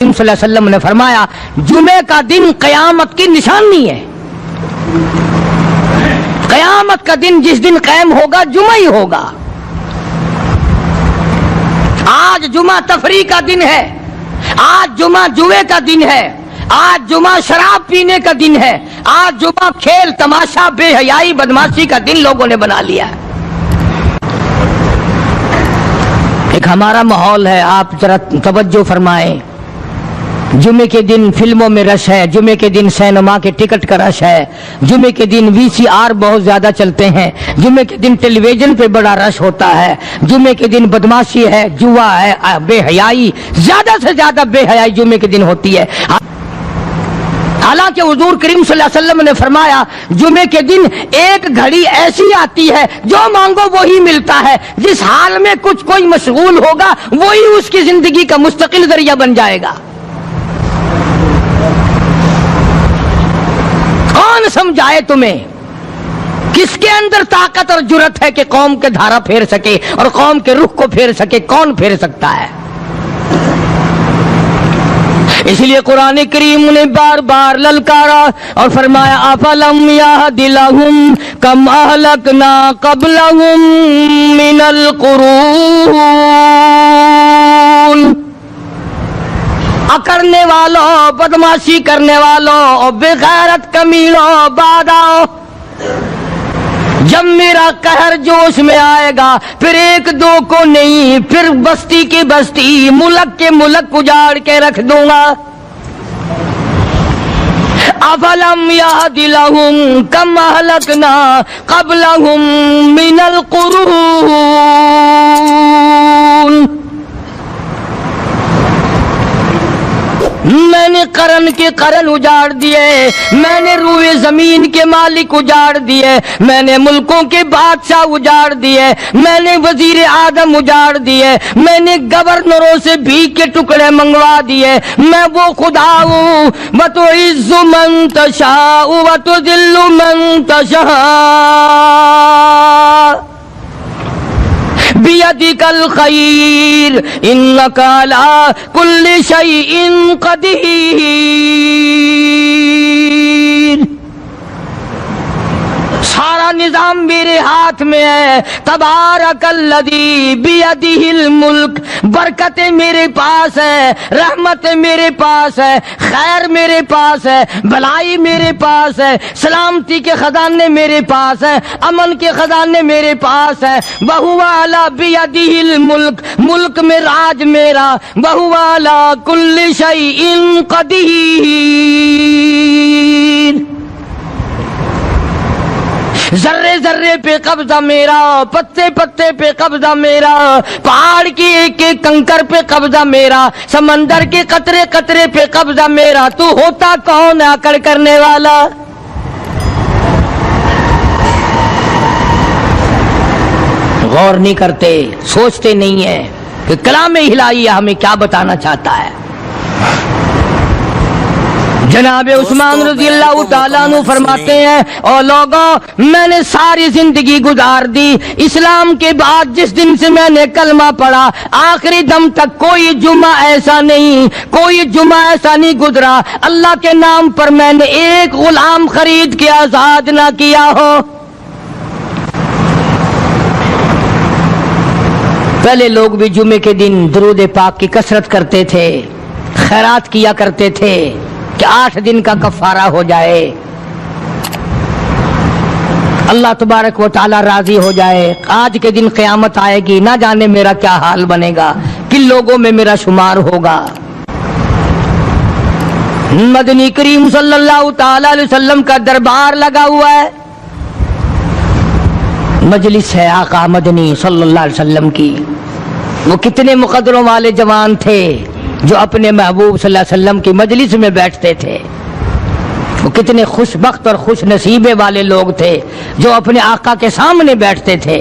کریم صلی اللہ علیہ وسلم نے فرمایا جمعے کا دن قیامت کی نشانی ہے. قیامت کا دن جس دن قائم ہوگا جمعہ ہی ہوگا. آج جمعہ تفریح کا دن ہے, آج جمعہ جوئے کا دن ہے, آج جمعہ شراب پینے کا دن ہے, آج جمعہ کھیل تماشا بے حیائی بدماشی کا دن لوگوں نے بنا لیا ہے. ایک ہمارا ماحول ہے, آپ ذرا توجہ فرمائیں. جمعے کے دن فلموں میں رش ہے, جمعے کے دن سینما کے ٹکٹ کا رش ہے, جمعے کے دن VCR بہت زیادہ چلتے ہیں, جمعے کے دن ٹیلی ویژن پہ بڑا رش ہوتا ہے, جمعے کے دن بدماشی ہے, جوا ہے, بے حیائی, زیادہ سے زیادہ بے حیائی جمعے کے دن ہوتی ہے. حالانکہ حضور کریم صلی اللہ علیہ وسلم نے فرمایا جمعے کے دن ایک گھڑی ایسی آتی ہے جو مانگو وہی ملتا ہے. جس حال میں کچھ کوئی مشغول ہوگا وہی اس کی زندگی کا مستقل ذریعہ بن جائے گا. کون سمجھائے تمہیں کس کے اندر طاقت اور جرت ہے کہ قوم کے دھارا پھیر سکے اور قوم کے رخ کو پھیر سکے؟ کون پھیر سکتا ہے؟ اس لیے قرآن کریم نے بار بار للکارا اور فرمایا افلم یہد لہم کم اہلکنا قبلہم من القرون. اکڑنے والوں, بدماشی کرنے والوں, بے غیرت کمینوں, باداؤ, جب میرا قہر جوش میں آئے گا پھر ایک دو کو نہیں, پھر بستی کی بستی, ملک کے ملک اجاڑ کے رکھ دوں گا. افلم یہد لہم کم اہلکنا قبلہم من القرون. میں نے قرن کے قرن اجاڑ دیے, میں نے روئے زمین کے مالک اجاڑ دیے, میں نے ملکوں کے بادشاہ اجاڑ دیے, میں نے وزیر اعظم اجاڑ دیے, میں نے گورنروں سے بھیک کے ٹکڑے منگوا دیے. میں وہ خدا ہوں وتعز من تشاء وتذل من تشاء بیدک الخیر انک علی کل شیء قدیر. سارا نظام میرے ہاتھ میں ہے. تبارک الذی بیدہ الملک. برکتیں میرے پاس ہے, رحمت میرے پاس ہے, خیر میرے پاس ہے, بھلائی میرے پاس ہے, سلامتی کے خزانے میرے پاس ہے, امن کے خزانے میرے پاس ہے. وہو علی بیدہ الملک. ملک میں راج میرا. وہو علی کل شیء قدیر. ذرے ذرے پہ قبضہ میرا, پتے پتے پہ قبضہ میرا, پہاڑ کی ایک ایک کنکر پہ قبضہ میرا, سمندر کے قطرے قطرے پہ قبضہ میرا. تو ہوتا کون ہے اکڑ کرنے والا؟ غور نہیں کرتے, سوچتے نہیں ہیں کہ کلام الہی ہمیں کیا بتانا چاہتا ہے. جناب عثمان رضی اللہ تعالیٰ عنہ فرماتے ہیں اور لوگوں میں نے ساری زندگی گزار دی اسلام کے بعد, جس دن سے میں نے کلمہ پڑھا آخری دم تک کوئی جمعہ ایسا نہیں, کوئی جمعہ ایسا نہیں گزرا اللہ کے نام پر میں نے ایک غلام خرید کے آزاد نہ کیا ہو. پہلے لوگ بھی جمعے کے دن درود پاک کی کثرت کرتے تھے, خیرات کیا کرتے تھے کہ 8 دن کا کفارہ ہو جائے, اللہ تبارک و تعالی راضی ہو جائے. آج کے دن قیامت آئے گی, نہ جانے میرا کیا حال بنے گا, کن لوگوں میں میرا شمار ہوگا. مدنی کریم صلی اللہ تعالی علیہ وسلم کا دربار لگا ہوا ہے, مجلس ہے آقا مدنی صلی اللہ علیہ وسلم کی. وہ کتنے مقدروں والے جوان تھے جو اپنے محبوب صلی اللہ علیہ وسلم کی مجلس میں بیٹھتے تھے. وہ کتنے خوش بخت اور خوش نصیبے والے لوگ تھے جو اپنے آقا کے سامنے بیٹھتے تھے.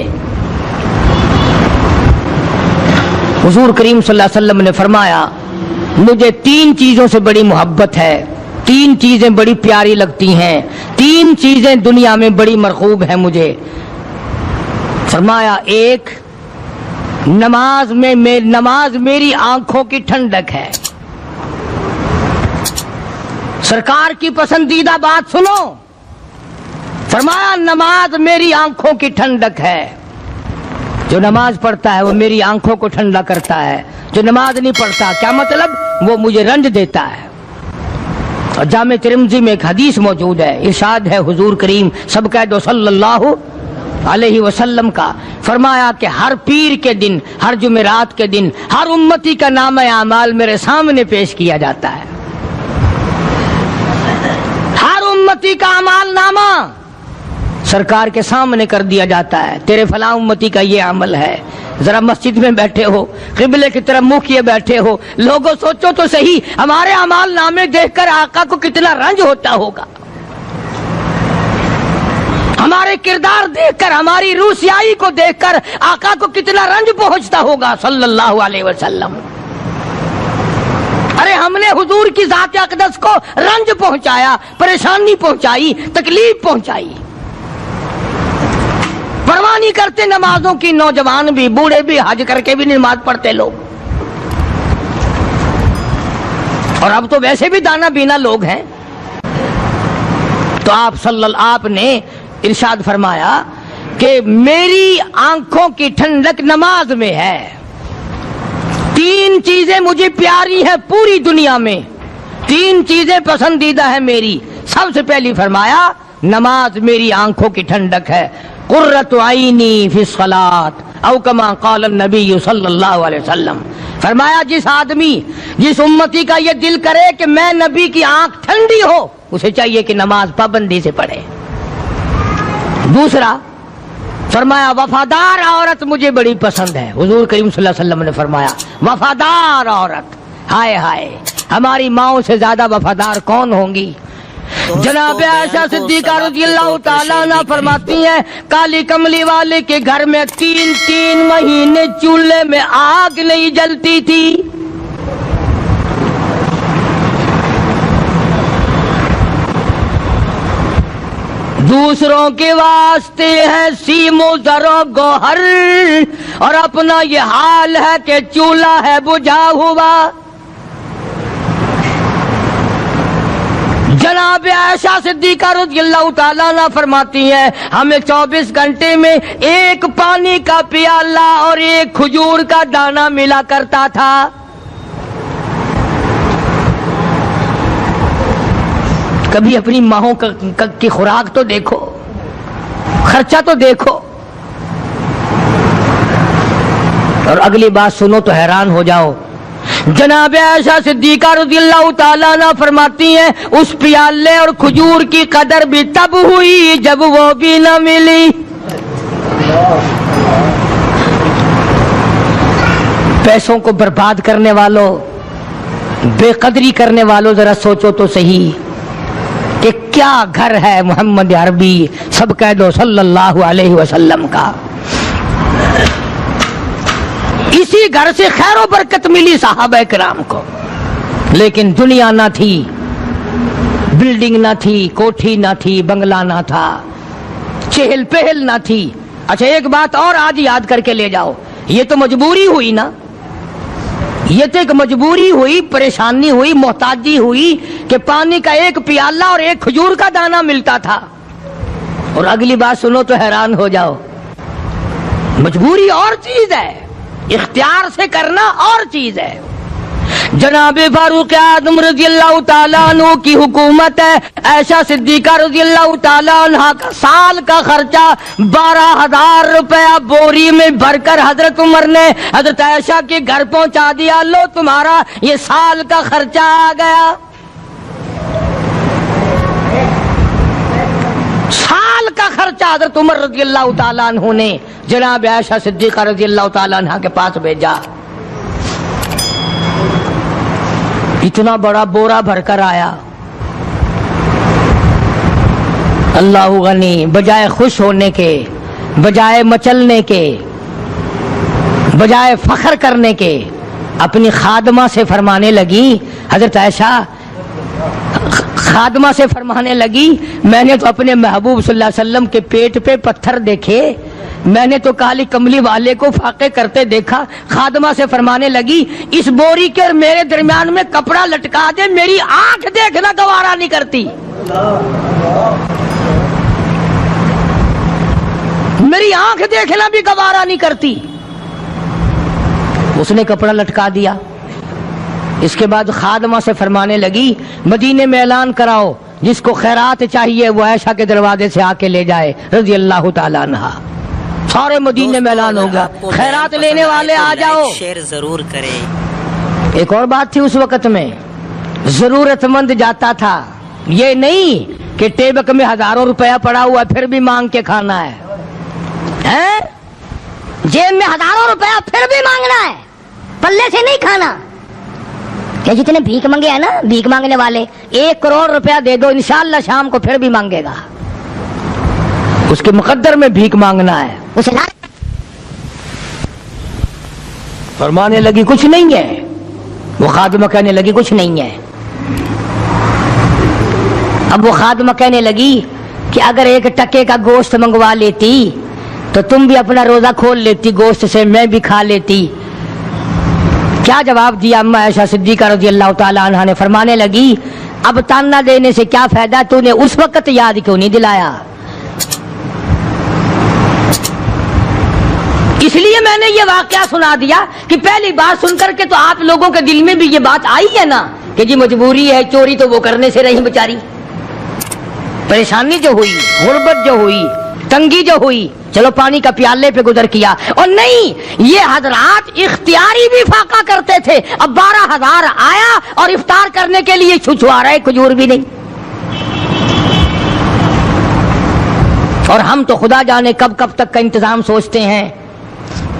حضور کریم صلی اللہ علیہ وسلم نے فرمایا مجھے 3 چیزوں سے بڑی محبت ہے, 3 چیزیں بڑی پیاری لگتی ہیں, 3 چیزیں دنیا میں بڑی مرغوب ہیں مجھے. فرمایا ایک, نماز میری آنکھوں کی ٹھنڈک ہے. سرکار کی پسندیدہ بات سنو، فرمایا نماز میری آنکھوں کی ٹھنڈک ہے، جو نماز پڑھتا ہے وہ میری آنکھوں کو ٹھنڈا کرتا ہے، جو نماز نہیں پڑھتا کیا مطلب؟ وہ مجھے رنج دیتا ہے۔ اور جامع ترمذی میں ایک حدیث موجود ہے، ارشاد ہے حضور کریم سب کہہ دو صلی اللہ علیہ وسلم کا، فرمایا کہ ہر پیر کے دن، ہر جمعرات کے دن ہر امتی کا نامہ اعمال میرے سامنے پیش کیا جاتا ہے۔ ہر امتی کا اعمال نامہ سرکار کے سامنے کر دیا جاتا ہے، تیرے فلاں امتی کا یہ عمل ہے۔ ذرا مسجد میں بیٹھے ہو، قبلے کی طرف منہ کیے بیٹھے ہو، لوگوں سوچو تو صحیح ہمارے اعمال نامے دیکھ کر آقا کو کتنا رنج ہوتا ہوگا، ہمارے کردار دیکھ کر، ہماری روح سیاہی کو دیکھ کر آقا کو کتنا رنج پہنچتا ہوگا صلی اللہ علیہ وسلم۔ ارے ہم نے حضور کی ذات اقدس کو رنج پہنچایا، پریشانی پہنچائی، تکلیف پہنچائی، پرواہ نہیں کرتے نمازوں کی، نوجوان بھی، بوڑھے بھی، حج کر کے بھی نماز پڑھتے لوگ، اور اب تو ویسے بھی دانا بینا لوگ ہیں۔ تو آپ نے ارشاد فرمایا کہ میری آنکھوں کی ٹھنڈک نماز میں ہے، تین چیزیں مجھے پیاری ہیں پوری دنیا میں، تین چیزیں پسندیدہ ہیں میری۔ سب سے پہلی فرمایا نماز میری آنکھوں کی ٹھنڈک ہے، قرۃ عینی فی الصلاۃ او کما قال النبی صلی اللہ علیہ وسلم۔ فرمایا جس آدمی، جس امتی کا یہ دل کرے کہ میں نبی کی آنکھ ٹھنڈی ہو، اسے چاہیے کہ نماز پابندی سے پڑھے۔ دوسرا فرمایا وفادار عورت مجھے بڑی پسند ہے، حضور کریم صلی اللہ علیہ وسلم نے فرمایا وفادار عورت، ہائے ہائے ہماری ماؤں سے زیادہ وفادار کون ہوں گی؟ جناب عائشہ صدیقہ رضی اللہ تعالیٰ عنہ فرماتی ہیں کالی کملی والے کے گھر میں 3 مہینے چولہے میں آگ نہیں جلتی تھی۔ دوسروں کے واسطے ہے سیم و زر و گوہر، اور اپنا یہ حال ہے کہ چولہا ہے بجھا ہوا۔ جناب عائشہ صدیقہ رضی اللہ تعالیٰ عنہ فرماتی ہیں ہمیں 24 گھنٹے میں ایک پانی کا پیالہ اور ایک کھجور کا دانہ ملا کرتا تھا۔ کبھی اپنی ماہوں کی خوراک تو دیکھو، خرچہ تو دیکھو، اور اگلی بات سنو تو حیران ہو جاؤ۔ جناب عائشہ صدیقہ رضی اللہ تعالیٰ عنہ فرماتی ہیں اس پیالے اور کھجور کی قدر بھی تب ہوئی جب وہ بھی نہ ملی۔ پیسوں کو برباد کرنے والوں، بے قدری کرنے والوں، ذرا سوچو تو صحیح کہ کیا گھر ہے محمد عربی سب کہہ دو صلی اللہ علیہ وسلم کا۔ اسی گھر سے خیر و برکت ملی صحابہ کرام کو، لیکن دنیا نہ تھی، بلڈنگ نہ تھی، کوٹھی نہ تھی، بنگلہ نہ تھا، چہل پہل نہ تھی۔ اچھا ایک بات اور آج یاد کر کے لے جاؤ، یہ تو مجبوری ہوئی نا، یہ تو ایک مجبوری ہوئی، پریشانی ہوئی، محتاجی ہوئی کہ پانی کا ایک پیالہ اور ایک کھجور کا دانہ ملتا تھا۔ اور اگلی بات سنو تو حیران ہو جاؤ، مجبوری اور چیز ہے، اختیار سے کرنا اور چیز ہے۔ جناب فاروق اعظم رضی اللہ تعالیٰ عنہ کی حکومت ہے، عائشہ صدیقہ رضی اللہ تعالیٰ عنہ کا سال کا خرچہ 12,000 روپیہ بوری میں بھر کر حضرت عمر نے حضرت عائشہ کے گھر پہنچا دیا، لو تمہارا یہ سال کا خرچہ آ گیا۔ سال کا خرچہ حضرت عمر رضی اللہ تعالیٰ عنہ نے جناب عائشہ صدیقہ رضی اللہ تعالیٰ عنہ کے پاس بھیجا۔ اتنا بڑا بورا بھر کر آیا۔ اللہ غنی، بجائے خوش ہونے کے، بجائے مچلنے کے، بجائے فخر کرنے کے، اپنی خادمہ سے فرمانے لگی حضرت عائشہ خادمہ سے فرمانے لگی میں نے تو اپنے محبوب صلی اللہ علیہ وسلم کے پیٹ پہ پتھر دیکھے، میں نے تو کالی کملی والے کو فاقے کرتے دیکھا۔ خادمہ سے فرمانے لگی اس بوری کے اور میرے درمیان میں کپڑا لٹکا دے، میری آنکھ دیکھنا گوارا نہیں کرتی، میری آنکھ دیکھنا بھی گوارا نہیں کرتی۔ اس نے کپڑا لٹکا دیا۔ اس کے بعد خادمہ سے فرمانے لگی مدینے میں اعلان کراؤ جس کو خیرات چاہیے وہ عائشہ کے دروازے سے آ کے لے جائے رضی اللہ تعالیٰ عنہا۔ سارے مدینے میں اعلان ہوگا خیرات لینے والے آ جاؤ۔ شیئر ضرور کریں۔ ایک اور بات تھی اس وقت میں، ضرورت مند جاتا تھا، یہ نہیں کہ ٹیبک میں ہزاروں روپیہ پڑا ہوا پھر بھی مانگ کے کھانا ہے، جیب میں ہزاروں روپیہ پھر بھی مانگنا ہے، پلے سے نہیں کھانا۔ کہ جتنے بھیک مانگے ہیں نا بھیک مانگنے والے، 1 کروڑ روپیہ دے دو انشاءاللہ شام کو پھر بھی مانگے گا، اس کے مقدر میں بھیک مانگنا ہے۔ اسے فرمانے لگی کچھ نہیں ہے، وہ خادمہ کہنے لگی کچھ نہیں ہے۔ اب وہ خادمہ کہنے لگی کہ اگر 1 ٹکے کا گوشت منگوا لیتی تو تم بھی اپنا روزہ کھول لیتی گوشت سے، میں بھی کھا لیتی۔ کیا جواب دیا اما عائشہ صدیقہ رضی اللہ تعالی عنہا نے؟ فرمانے لگی اب تانا دینے سے کیا فائدہ، تو نے اس وقت یاد کیوں نہیں دلایا؟ اس لیے میں نے یہ واقعہ سنا دیا کہ پہلی بات سن کر کے تو آپ لوگوں کے دل میں بھی یہ بات آئی ہے نا کہ جی مجبوری ہے، چوری تو وہ کرنے سے رہی بیچاری، پریشانی جو ہوئی، غربت جو ہوئی، تنگی جو ہوئی، چلو پانی کا پیالے پہ گزر کیا۔ اور نہیں، یہ حضرات اختیاری بھی فاقہ کرتے تھے۔ اب 12,000 آیا اور افطار کرنے کے لیے چھچھوا رہے، کھجور بھی نہیں۔ اور ہم تو خدا جانے کب کب تک کا انتظام سوچتے ہیں،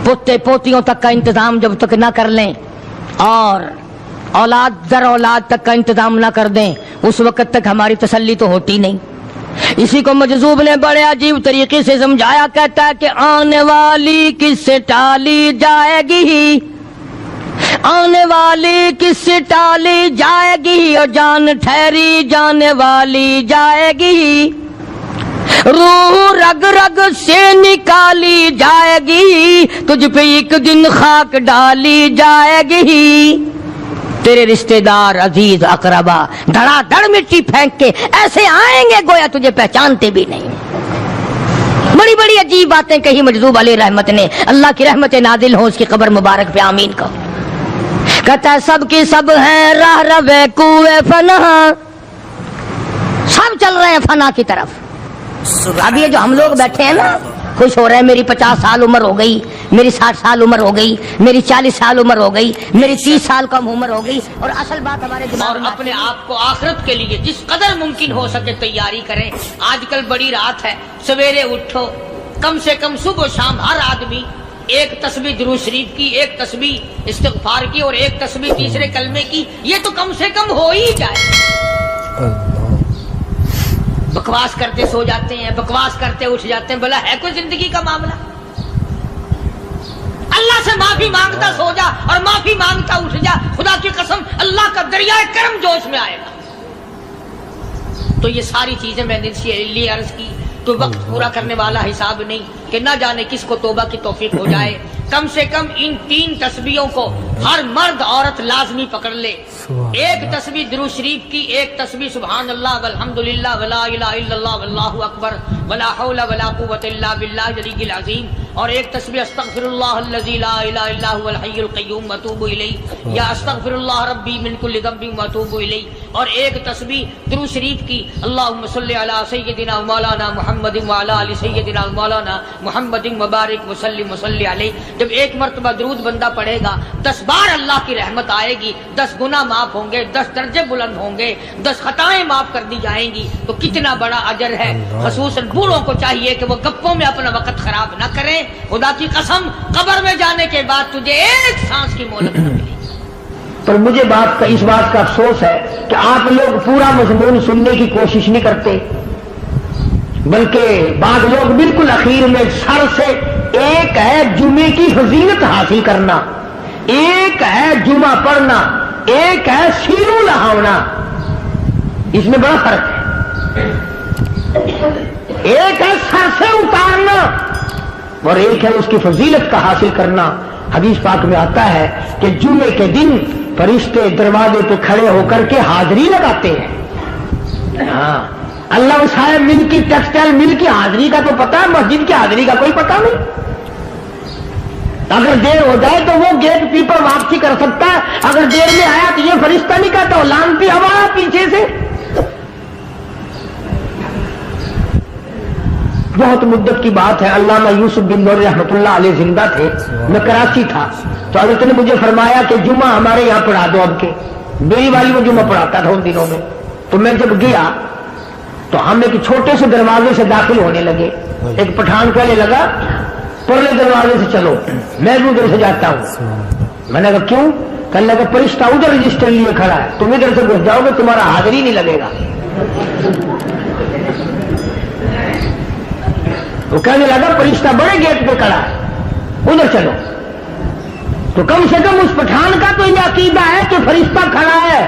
پوتے پوتیوں تک کا انتظام جب تک نہ کر لیں اور اولاد در اولاد تک کا انتظام نہ کر دیں اس وقت تک ہماری تسلی تو ہوتی نہیں۔ اسی کو مجذوب نے بڑے عجیب طریقے سے سمجھایا، کہتا ہے کہ آنے والی کس سے ٹالی جائے گی، آنے والی کس سے ٹالی جائے گی، اور جان ٹھہری جانے والی جائے گی، روح رگ رگ سے نکالی جائے گی، تجھ پہ ایک دن خاک ڈالی جائے گی، تیرے رشتہ دار عزیز اقربا دھڑا دھڑ مٹی پھینک کے ایسے آئیں گے گویا تجھے پہچانتے بھی نہیں۔ بڑی بڑی عجیب باتیں کہی مجذوب علیہ رحمت نے، اللہ کی رحمت نازل ہو اس کی قبر مبارک پہ، آمین کا۔ کہتا ہے سب کی سب ہیں راہ روے کوئے فنا، سب چل رہے ہیں فنا کی طرف۔ اب یہ جو ہم لوگ بیٹھے ہیں نا خوش ہو رہے ہیں، میری 50 سال عمر ہو گئی، میری 60 سال عمر ہو گئی، میری 40 سال عمر ہو گئی، میری 30 سال کم عمر ہو گئی، اور اصل بات ہمارے دماغ میں اپنے آپ کو آخرت کے لیے جس قدر ممکن ہو سکے تیاری کریں۔ آج کل بڑی رات ہے، سویرے اٹھو، کم سے کم صبح و شام ہر آدمی 1 تسبیح درود شریف کی، 1 تسبیح استغفار کی، اور 1 تسبیح تیسرے کلمے کی، یہ تو کم سے کم ہو ہی جائے۔ بکواس کرتے سو جاتے ہیں، بکواس کرتے اٹھ جاتے ہیں، بھلا ہے کوئی زندگی کا معاملہ؟ اللہ سے معافی مانگتا سو جا اور معافی مانگتا اٹھ جا، خدا کی قسم اللہ کا دریائے کرم جوش میں آئے گا۔ تو یہ ساری چیزیں میں نے لیے عرض کی، تو وقت پورا کرنے والا حساب نہیں کہ نہ جانے کس کو توبہ کی توفیق ہو جائے۔ کم سے کم ان 3 تسبیحوں کو ہر مرد عورت لازمی پکڑ لے۔ 1 تسبیح درود شریف کی، 1 تسبیح سبحان اللہ والحمدللہ ولا الہ الا اللہ واللہ اکبر ولا حول ولا قوۃ الا باللہ العلی العظیم، اور 1 تسبیح استغفر اللہ الذی لا الہ الا هو الحی القیوم واتوب الیہ، یا استغفر اللہ ربی من کل ذنب واتوب الیہ، اور 1 تسبیح درود شریف کی اللہم صلی علی سیدنا مولانا محمد وعلی آل سیدنا مولانا محمد مبارک وسلم وصلی علیہ۔ جب 1 مرتبہ درود بندہ پڑھے گا 10 بار اللہ کی رحمت آئے گی، 10 گناہ معاف ہوں گے، 10 درجے بلند ہوں گے، 10 خطائیں معاف کر دی جائیں گی، تو کتنا بڑا اجر ہے۔ خصوصاً بوڑھوں کو چاہیے کہ وہ گپوں میں اپنا وقت خراب نہ کریں۔ خدا کی قسم قبر میں جانے کے بعد تجھے 1 سانس کی مہلت نہ ملے گی۔ پر مجھے اس بات کا افسوس ہے کہ آپ لوگ پورا مضمون سننے کی کوشش نہیں کرتے، بلکہ بعض لوگ بالکل اخیر میں سر سے، ایک ہے جمعے کی فضیلت حاصل کرنا، ایک ہے جمعہ پڑھنا، ایک ہے سینوں لہاونا، اس میں بڑا فرق ہے. ایک ہے سر سے اتارنا اور ایک ہے اس کی فضیلت کا حاصل کرنا. حدیث پاک میں آتا ہے کہ جمعے کے دن فرشتے دروازے پہ کھڑے ہو کر کے حاضری لگاتے ہیں. ہاں اللہ صاحب مل کی ٹیکسٹائل مل کی حاضری کا تو پتا ہے, مسجد کی حاضری کا کوئی پتا نہیں. اگر دیر ہو جائے تو وہ گیٹ کیپر واپسی کر سکتا ہے, اگر دیر میں آیا تو یہ فرشتہ نہیں کہتا, لانتی ہوا پیچھے سے. بہت مدت کی بات ہے, علامہ یوسف بن نور رحمۃ اللہ علیہ زندہ تھے, میں کراچی تھا, تو حضرت نے مجھے فرمایا کہ جمعہ ہمارے یہاں پڑھا دو. اب کے بیری والی میں جمعہ پڑھاتا تھا ان دنوں میں. تو میں جب گیا تو ہم ایک چھوٹے سے دروازے سے داخل ہونے لگے. ایک پٹھان کہنے لگا پرلے دروازے سے چلو, میں بھی ادھر سے جاتا ہوں. میں نے کہا کیوں؟ کہنے لگا فرشتہ ادھر رجسٹر لیے کھڑا ہے, تم ادھر سے گھس جاؤ گے تمہارا حاضری نہیں لگے گا. وہ کہنے لگا فرشتہ بڑے گیٹ پہ کھڑا ہے, ادھر چلو. تو کم سے کم اس پٹھان کا تو یہ عقیدہ ہے کہ فرشتہ کھڑا ہے,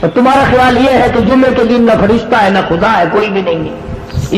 اور تمہارا خیال یہ ہے کہ جمعے کے دن نہ فرشتہ ہے نہ خدا ہے, کوئی بھی نہیں ہے.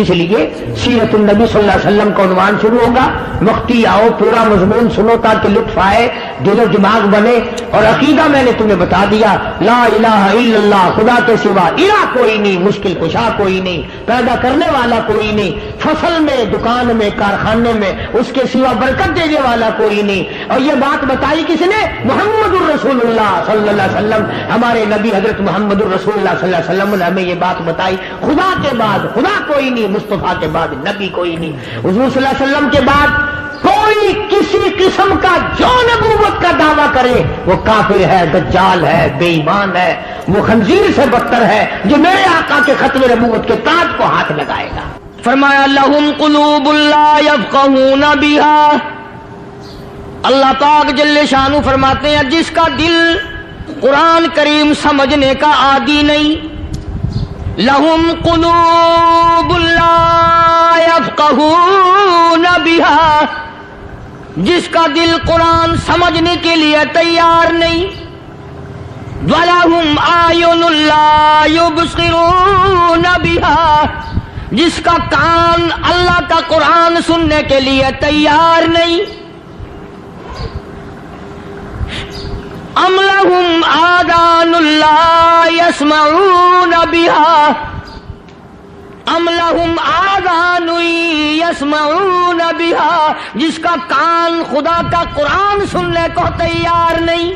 اس لیے سیرت النبی صلی اللہ علیہ وسلم کا عنوان شروع ہوگا. مفتی آؤ پورا مضمون سنو تاکہ لطف آئے, دل و دماغ بنے. اور عقیدہ میں نے تمہیں بتا دیا, لا الہ الا اللہ, خدا کے سوا الہ کوئی نہیں, مشکل کشا کوئی نہیں, پیدا کرنے والا کوئی نہیں, فصل میں دکان میں کارخانے میں اس کے سوا برکت دینے والا کوئی نہیں. اور یہ بات بتائی کس نے؟ محمد الرسول اللہ صلی اللہ علیہ وسلم. ہمارے نبی حضرت محمد الرسول اللہ صلی اللہ علیہ وسلم نے ہمیں یہ بات بتائی, خدا کے بعد خدا کوئی نہیں, مصطفیٰ کے بعد نبی کوئی نہیں. حضور صلی اللہ علیہ وسلم کے بعد کوئی کسی قسم کا جو نبوت کا دعویٰ کرے وہ کافر ہے, دجال ہے, بے ایمان ہے, وہ خنزیر سے بدتر ہے جو میرے آقا کے ختم نبوت کے تاج کو ہاتھ لگائے گا. فرمایا لہم قلوب لا یفقہون بہا. اللہ پاک جل شانہ فرماتے ہیں جس کا دل قرآن کریم سمجھنے کا عادی نہیں, لہم قلوب لا یفقہون بہا, جس کا دل قرآن سمجھنے کے لیے تیار نہیں, وَلَهُمْ أَعْيُنٌ لَا يُبْصِرُونَ بِهَا, جس کا کان اللہ کا قرآن سننے کے لیے تیار نہیں. ام لہم آذان لا یسمعون بہا, ام لہم آذان یسمعون بہا, جس کا کان خدا کا قرآن سننے کو تیار نہیں.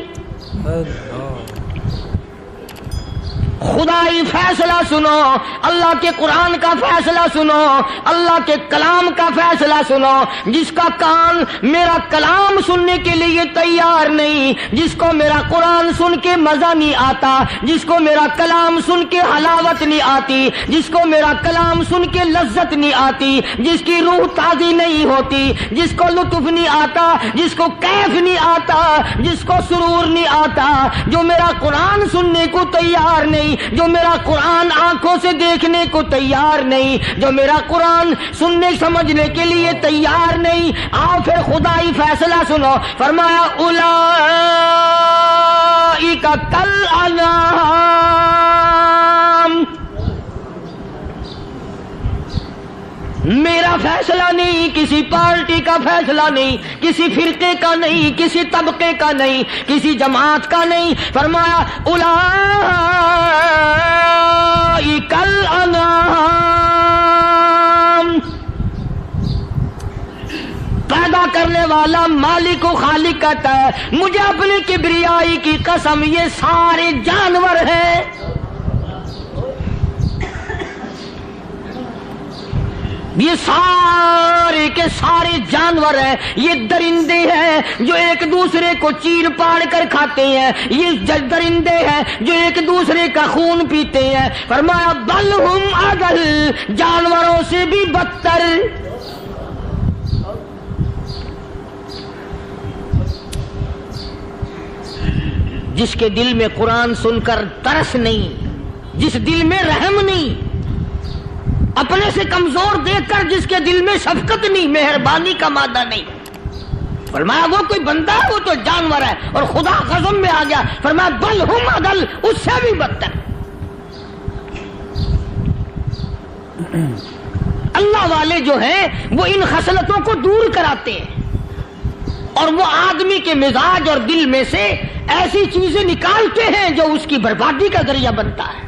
خدائی فیصلہ سنو, اللہ کے قرآن کا فیصلہ سنو, اللہ کے کلام کا فیصلہ سنو. جس کا کان میرا کلام سننے کے لیے تیار نہیں, جس کو میرا قرآن سن کے مزہ نہیں آتا, جس کو میرا کلام سن کے حلاوت نہیں آتی, جس کو میرا کلام سن کے لذت نہیں آتی, جس کی روح تازی نہیں ہوتی, جس کو لطف نہیں آتا, جس کو کیف نہیں آتا, جس کو سرور نہیں آتا, جو میرا قرآن سننے کو تیار نہیں, جو میرا قرآن آنکھوں سے دیکھنے کو تیار نہیں, جو میرا قرآن سننے سمجھنے کے لیے تیار نہیں. آؤ پھر خدائی فیصلہ سنو. فرمایا اولئک کالانعام, میرا فیصلہ نہیں, کسی پارٹی کا فیصلہ نہیں, کسی فرقے کا نہیں, کسی طبقے کا نہیں, کسی جماعت کا نہیں. فرمایا اولئک الانعام, پیدا کرنے والا مالک و خالق کہتا ہے مجھے اپنی کبریائی کی قسم یہ سارے جانور ہیں. یہ سارے کے سارے جانور ہیں, یہ درندے ہیں جو ایک دوسرے کو چیر پاڑ کر کھاتے ہیں, یہ درندے ہیں جو ایک دوسرے کا خون پیتے ہیں. فرمایا بل ہم اضل, جانوروں سے بھی بدتر. جس کے دل میں قرآن سن کر ترس نہیں, جس دل میں رحم نہیں, اپنے سے کمزور دیکھ کر جس کے دل میں شفقت نہیں, مہربانی کا مادہ نہیں. فرمایا وہ کوئی بندہ ہے, وہ تو جانور ہے. اور خدا غضب میں آ گیا, فرمایا بل ہم اضل, اس سے بھی بدتر. اللہ والے جو ہیں وہ ان خصلتوں کو دور کراتے ہیں اور وہ آدمی کے مزاج اور دل میں سے ایسی چیزیں نکالتے ہیں جو اس کی بربادی کا ذریعہ بنتا ہے.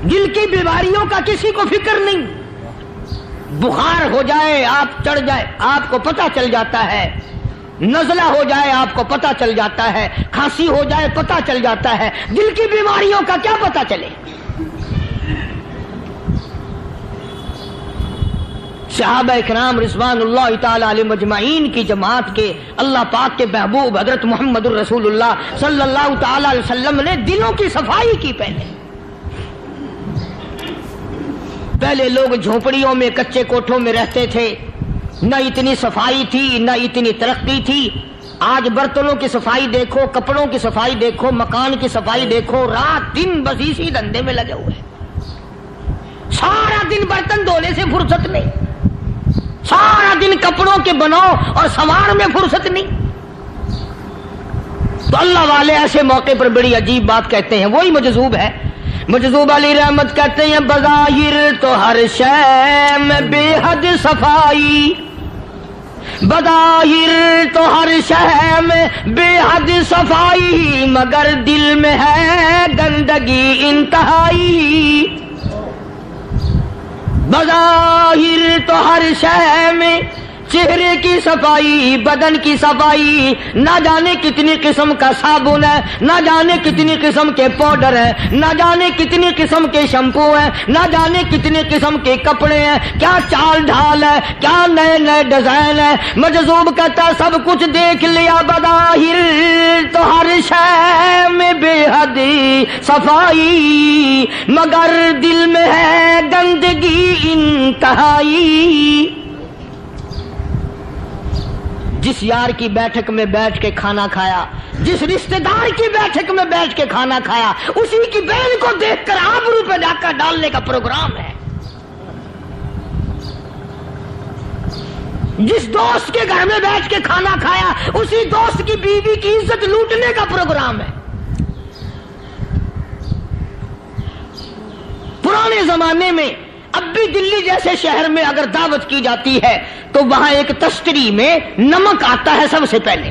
دل کی بیماریوں کا کسی کو فکر نہیں. بخار ہو جائے آپ چڑھ جائے آپ کو پتہ چل جاتا ہے, نزلہ ہو جائے آپ کو پتہ چل جاتا ہے, کھانسی ہو جائے پتہ چل جاتا ہے. دل کی بیماریوں کا کیا پتہ چلے؟ صحابہ اکرام رضوان اللہ تعالی علیہ مجمعین کی جماعت کے اللہ پاک کے محبوب حضرت محمد الرسول اللہ صلی اللہ تعالی علیہ وسلم نے دلوں کی صفائی کی. پہلے لوگ جھونپڑیوں میں کچے کوٹھوں میں رہتے تھے, نہ اتنی صفائی تھی نہ اتنی ترقی تھی. آج برتنوں کی صفائی دیکھو, کپڑوں کی صفائی دیکھو, مکان کی صفائی دیکھو, رات دن بس اسی دھندے میں لگے ہوئے. سارا دن برتن دھونے سے فرصت نہیں, سارا دن کپڑوں کے بناؤ اور سنوار میں فرصت نہیں. تو اللہ والے ایسے موقع پر بڑی عجیب بات کہتے ہیں. وہی مجذوب ہے, مجذوب علی رحمت کہتے ہیں بظاہر تو ہر شے میں بے حد صفائی, بظاہر تو ہر شے میں بے حد صفائی, مگر دل میں ہے گندگی انتہائی. بظاہر تو ہر شے میں چہرے کی صفائی, بدن کی صفائی, نہ جانے کتنی قسم کا صابن ہے, نہ جانے کتنی قسم کے پاؤڈر ہے, نہ جانے کتنی قسم کے شیمپو ہیں, نہ جانے کتنی قسم کے کپڑے ہیں, کیا چال ڈھال ہے, کیا نئے نئے ڈیزائن ہے. مجذوب کہتا سب کچھ دیکھ لیا, بظاہر تو ہر شے میں بے حد صفائی, مگر دل میں ہے گندگی انتہائی. جس یار کی بیٹھک میں بیٹھ کے کھانا کھایا, جس رشتہ دار کی بیٹھک میں بیٹھ کے کھانا کھایا, اسی کی بہن کو دیکھ کر آبرو پہ ڈاکہ ڈالنے کا پروگرام ہے. جس دوست کے گھر میں بیٹھ کے کھانا کھایا, اسی دوست کی بیوی کی عزت لوٹنے کا پروگرام ہے. پرانے زمانے میں اب بھی دلی جیسے شہر میں اگر دعوت کی جاتی ہے تو وہاں ایک تشتری میں نمک آتا ہے سب سے پہلے.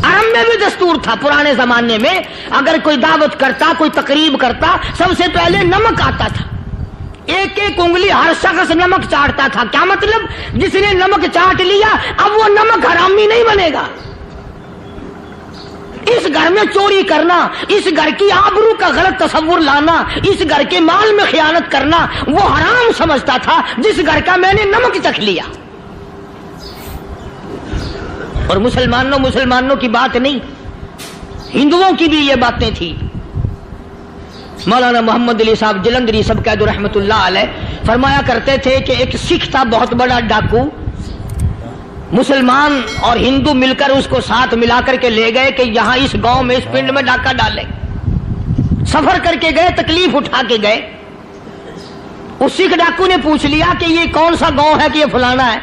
عرب میں بھی دستور تھا پرانے زمانے میں, اگر کوئی دعوت کرتا, کوئی تقریب کرتا, سب سے پہلے نمک آتا تھا. ایک ایک انگلی ہر شخص نمک چاٹتا تھا. کیا مطلب؟ جس نے نمک چاٹ لیا اب وہ نمک حرامی نہیں بنے گا. اس گھر میں چوری کرنا, اس گھر کی آبرو کا غلط تصور لانا, اس گھر کے مال میں خیانت کرنا وہ حرام سمجھتا تھا جس گھر کا میں نے نمک چکھ لیا. اور مسلمانوں کی بات نہیں, ہندوؤں کی بھی یہ باتیں تھی. مولانا محمد علی صاحب جلندری سب قید رحمت اللہ علیہ فرمایا کرتے تھے کہ ایک سکھ تھا بہت بڑا ڈاکو, مسلمان اور ہندو مل کر اس کو ساتھ ملا کر کے لے گئے کہ یہاں اس گاؤں میں اس پنڈ میں ڈاکہ ڈالے. سفر کر کے گئے, تکلیف اٹھا کے گئے. اس سکھ ڈاکو نے پوچھ لیا کہ یہ کون سا گاؤں ہے کہ یہ فلانا ہے.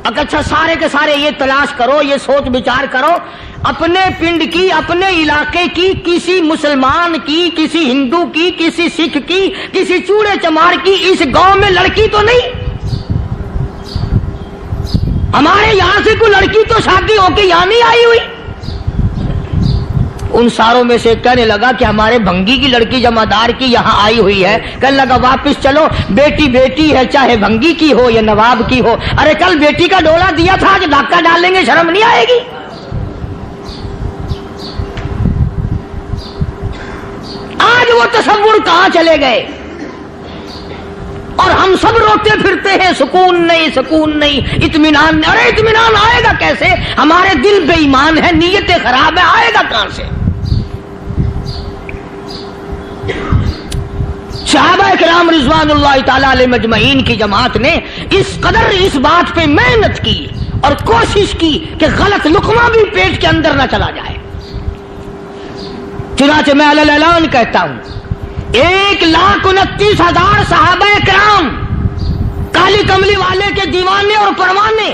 اچھا سارے کے سارے یہ تلاش کرو, یہ سوچ بچار کرو, اپنے پنڈ کی, اپنے علاقے کی, کسی مسلمان کی, کسی ہندو کی, کسی سکھ کی, کسی چوڑے چمار کی اس گاؤں میں لڑکی تو نہیں. ہمارے یہاں سے کوئی لڑکی تو شادی ہو کے یہاں نہیں آئی ہوئی. ان ساروں میں سے کہنے لگا کہ ہمارے بھنگی کی لڑکی جمادار کی یہاں آئی ہوئی ہے. کہنے لگا واپس چلو, بیٹی بیٹی ہے چاہے بھنگی کی ہو یا نواب کی ہو. ارے کل بیٹی کا ڈولا دیا تھا, آج ڈاکہ ڈالیں گے, شرم نہیں آئے گی؟ آج وہ تصور کہاں چلے گئے اور ہم سب روتے پھرتے ہیں, سکون نہیں, سکون نہیں, اطمینان نہیں. ارے اطمینان آئے گا کیسے؟ ہمارے دل بے ایمان ہے, نیتیں خراب ہے, آئے گا کہاں سے؟ صحابہ کرام رضوان اللہ تعالی علیہ مجمعین کی جماعت نے اس قدر اس بات پہ محنت کی اور کوشش کی کہ غلط لقمہ بھی پیٹ کے اندر نہ چلا جائے. چنانچہ میں علی الاعلان کہتا ہوں 1,29,000 صحابہ کرام کالی کملی والے کے دیوانے اور پروانے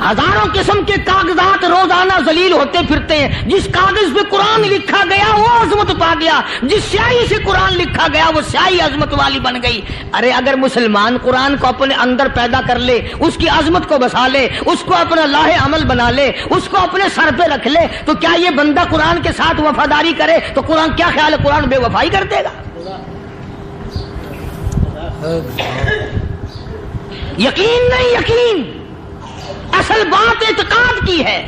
ہزاروں قسم کے کاغذات روزانہ ذلیل ہوتے پھرتے ہیں. جس کاغذ پہ قرآن لکھا گیا وہ عظمت پا گیا, جس سیاہی سے قرآن لکھا گیا وہ سیاہی عظمت والی بن گئی. ارے اگر مسلمان قرآن کو اپنے اندر پیدا کر لے, اس کی عظمت کو بسا لے, اس کو اپنا لاہ عمل بنا لے, اس کو اپنے سر پہ رکھ لے, تو کیا یہ بندہ قرآن کے ساتھ وفاداری کرے تو قرآن کیا خیال ہے قرآن بے وفائی کر دے گا؟ یقین نہیں, یقین اصل بات اعتقاد کی ہے.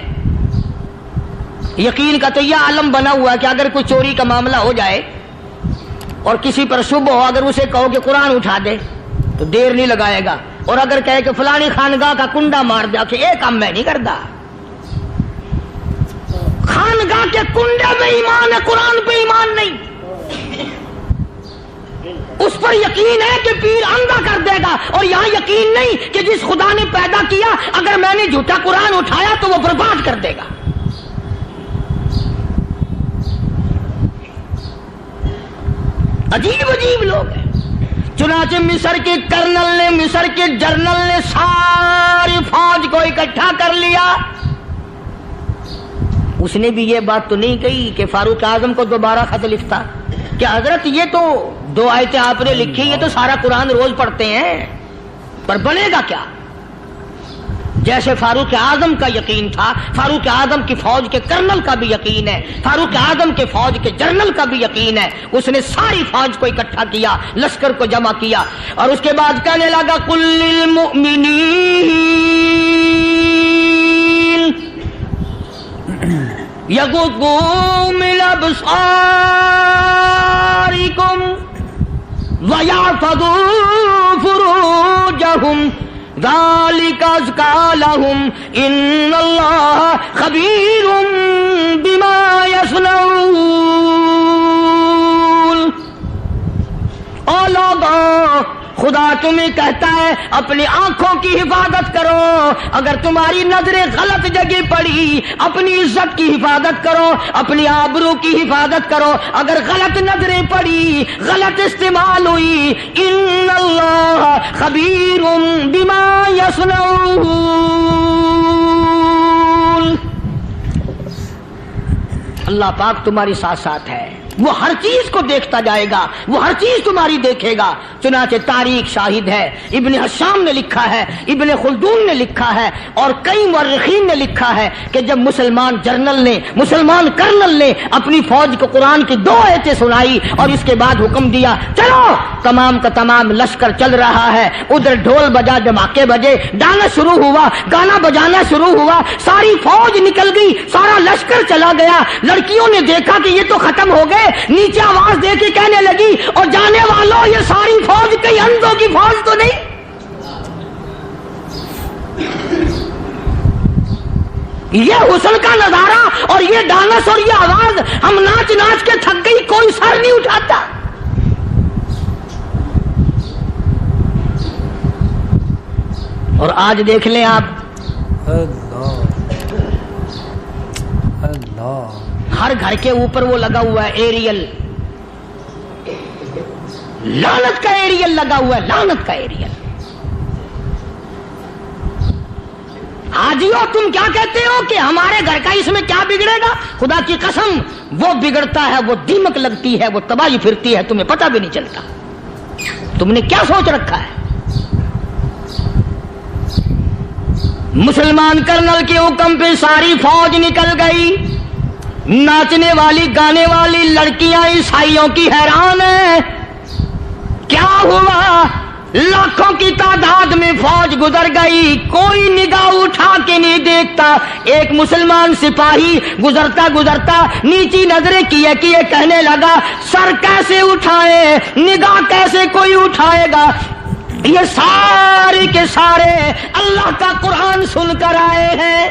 یقین کا تو یہ عالم بنا ہوا ہے کہ اگر کوئی چوری کا معاملہ ہو جائے اور کسی پر شبہ ہو, اگر اسے کہو کہ قرآن اٹھا دے تو دیر نہیں لگائے گا, اور اگر کہے کہ فلانی خانگاہ کا کنڈا مار دیا کہ یہ کام میں نہیں کرتا. خانگاہ کے کنڈے میں ایمان ہے, قرآن پہ ایمان نہیں. اس پر یقین ہے کہ پیر اندھا کر دے گا, اور یہاں یقین نہیں کہ جس خدا نے پیدا کیا اگر میں نے جھوٹا قرآن اٹھایا تو وہ برباد کر دے گا. عجیب عجیب لوگ ہیں. چنانچہ مصر کے کرنل نے, مصر کے جنرل نے ساری فوج کو اکٹھا کر لیا. اس نے بھی یہ بات تو نہیں کہی کہ فاروق اعظم کو دوبارہ خط لکھتا کہ حضرت یہ تو 2 آیتیں آپ نے لکھی, یہ تو سارا قرآن روز پڑھتے ہیں, پر بنے گا کیا؟ جیسے فاروق اعظم کا یقین تھا, فاروق اعظم کی فوج کے کرنل کا بھی یقین ہے, فاروق اعظم کے فوج کے جنرل کا بھی یقین ہے. اس نے ساری فوج کو اکٹھا کیا, لشکر کو جمع کیا, اور اس کے بعد کہنے لگا قل للمؤمنین یغضوا من ابصارکم وَيَحْفَظُوا فُرُوجَهُمْ ذَلِكَ أَزْكَىٰ لَهُمْ إِنَّ اللَّهَ خَبِيرٌ بِمَا يَصْنَعُونَ. او لوگوں, خدا تمہیں کہتا ہے اپنی آنکھوں کی حفاظت کرو. اگر تمہاری نظریں غلط جگہ پڑی, اپنی عزت کی حفاظت کرو, اپنی آبرو کی حفاظت کرو. اگر غلط نظریں پڑی, غلط استعمال ہوئی, ان اللہ خبیر بما یصنعون. اللہ پاک تمہاری ساتھ ساتھ ہے, وہ ہر چیز کو دیکھتا جائے گا, وہ ہر چیز تمہاری دیکھے گا. چنانچہ تاریخ شاہد ہے, ابن حشام نے لکھا ہے, ابن خلدون نے لکھا ہے, اور کئی مورخین نے لکھا ہے کہ جب مسلمان جنرل نے, مسلمان کرنل نے اپنی فوج کو قرآن کی 2 آیتیں سنائی اور اس کے بعد حکم دیا چلو, تمام کا تمام لشکر چل رہا ہے. ادھر ڈھول بجا, دھماکے بجے, ڈانا شروع ہوا, گانا بجانا شروع ہوا, ساری فوج نکل گئی, سارا لشکر چلا گیا. لڑکیوں نے دیکھا کہ یہ تو ختم ہو گئے, نیچے آواز دے کے کہنے لگی اور جانے والوں یہ ساری فوج کئی اندھوں کی فوج تو نہیں. یہ حسن کا نظارہ اور یہ ڈانس اور یہ آواز, ہم ناچ ناچ کے تھک گئی, کوئی سر نہیں اٹھاتا. اور آج دیکھ لیں آپ, ہر گھر کے اوپر وہ لگا ہوا ہے ایریل, لعنت کا ایریل لگا ہوا ہے, لعنت کا ایریل. حاجیو تم کیا کہتے ہو کہ ہمارے گھر کا اس میں کیا بگڑے گا؟ خدا کی قسم وہ بگڑتا ہے, وہ دیمک لگتی ہے, وہ تباہی پھرتی ہے, تمہیں پتہ بھی نہیں چلتا. تم نے کیا سوچ رکھا ہے؟ مسلمان کرنل کے حکم پہ ساری فوج نکل گئی. ناچنے والی گانے والی لڑکیاں عیسائیوں کی حیران ہیں. کیا ہوا؟ لاکھوں کی تعداد میں فوج گزر گئی, کوئی نگاہ اٹھا کے نہیں دیکھتا. ایک مسلمان سپاہی گزرتا گزرتا نیچی نظریں کیے کیے کہنے لگا سر کیسے اٹھائے, نگاہ کیسے کوئی اٹھائے گا؟ یہ سارے کے سارے اللہ کا قرآن سن کر آئے ہیں.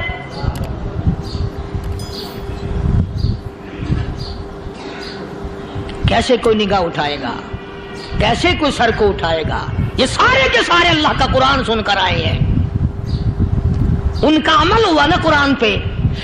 کیسے کوئی نگاہ اٹھائے گا, کیسے کوئی سر کو اٹھائے گا؟ یہ سارے کے سارے اللہ کا قرآن سن کر آئے ہیں. ان کا عمل ہوا نا قرآن پہ,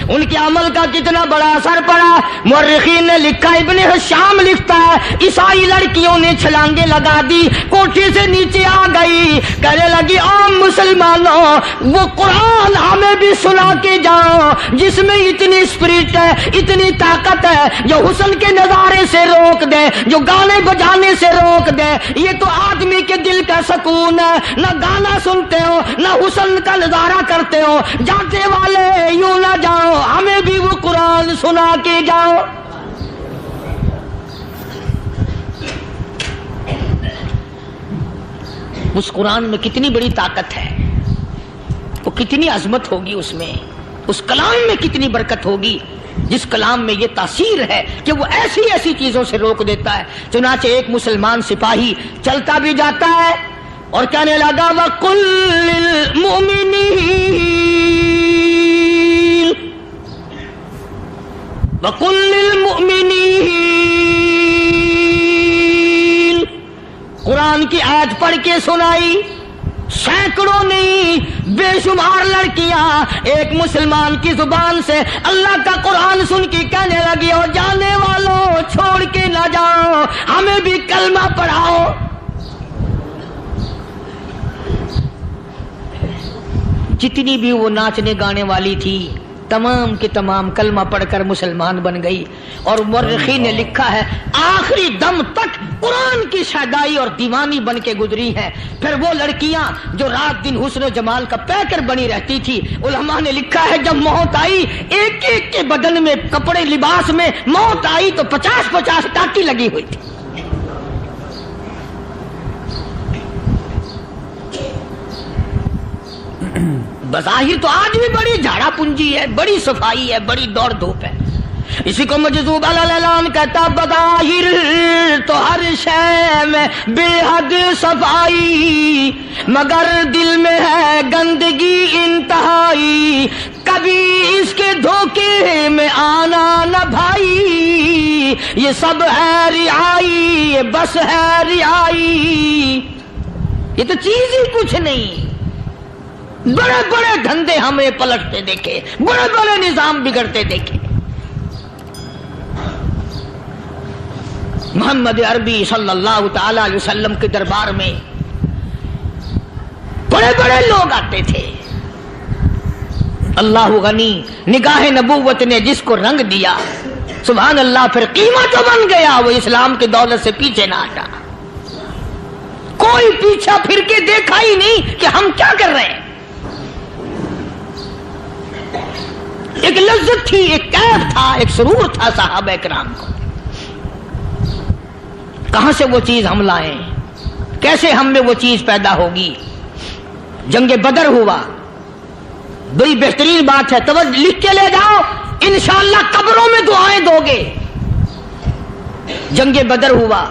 ان کے عمل کا کتنا بڑا اثر پڑا. مورخین نے لکھا, ابن حشام لکھتا ہے, عیسائی لڑکیوں نے چھلانگیں لگا دی, کوٹھی سے نیچے آ گئی, کہنے لگی عام مسلمانوں وہ قرآن ہمیں بھی سنا کے جاؤ جس میں اتنی اسپرٹ ہے, اتنی طاقت ہے, جو حسن کے نظارے سے روک دے, جو گانے بجانے سے روک دے. یہ تو آدمی کے دل کا سکون ہے, نہ گانا سنتے ہو نہ حسن کا نظارہ کرتے ہو, جاتے والے یوں نہ جاؤ, ہمیں بھی وہ قرآن سنا کے جاؤ. اس قرآن میں کتنی بڑی طاقت ہے, وہ کتنی عظمت ہوگی اس میں, اس کلام میں کتنی برکت ہوگی, جس کلام میں یہ تاثیر ہے کہ وہ ایسی ایسی چیزوں سے روک دیتا ہے. چنانچہ ایک مسلمان سپاہی چلتا بھی جاتا ہے اور کہنے لگا وَقُلْ لِلْمُؤْمِنِينَ وَقُلْ لِلْمُؤْمِنِينَ, قرآن کی آیت پڑھ کے سنائی. سینکڑوں نہیں بے شمار لڑکیاں ایک مسلمان کی زبان سے اللہ کا قرآن سن کے کہنے لگی, اور جانے والوں چھوڑ کے نہ جاؤ, ہمیں بھی کلمہ پڑھاؤ. جتنی بھی وہ ناچنے گانے والی تھی تمام کی تمام کلمہ پڑھ کر مسلمان بن گئی. اور مورخین نے لکھا ہے آخری دم تک قرآن کی شیدائی اور دیوانی بن کے گزری ہیں. پھر وہ لڑکیاں جو رات دن حسن و جمال کا پیکر بنی رہتی تھی, علماء نے لکھا ہے جب موت آئی ایک ایک کے بدن میں کپڑے لباس میں موت آئی تو 50-50 ٹاکی لگی ہوئی تھی. بظاہر تو آج بھی بڑی جھاڑا پنجی ہے, بڑی صفائی ہے, بڑی دوڑ دھوپ ہے. اسی کو مجذوب الاعلان کہتا, بظاہر تو ہر شے میں بے حد صفائی, مگر دل میں ہے گندگی انتہائی, کبھی اس کے دھوکے میں آنا نہ بھائی, یہ سب ہے رعائی, یہ بس ہے رعائی. یہ تو چیز ہی کچھ نہیں. بڑے بڑے دھندے ہمیں پلٹتے دیکھے, بڑے بڑے نظام بگڑتے دیکھے. محمد عربی صلی اللہ تعالی علیہ وسلم کے دربار میں بڑے بڑے لوگ آتے تھے. اللہ غنی, نگاہ نبوت نے جس کو رنگ دیا سبحان اللہ, پھر قیمت تو بن گیا, وہ اسلام کی دولت سے پیچھے نہ ہٹا. کوئی پیچھا پھر کے دیکھا ہی نہیں کہ ہم کیا کر رہے ہیں. ایک لذت تھی, ایک کیف تھا, ایک سرور تھا صحابہ کرام کو. کہاں سے وہ چیز ہم لائیں, کیسے ہم میں وہ چیز پیدا ہوگی. جنگ بدر ہوا, بڑی بہترین بات ہے, توجہ لکھ کے لے جاؤ, انشاءاللہ قبروں میں دعائیں دو گے. جنگ بدر ہوا,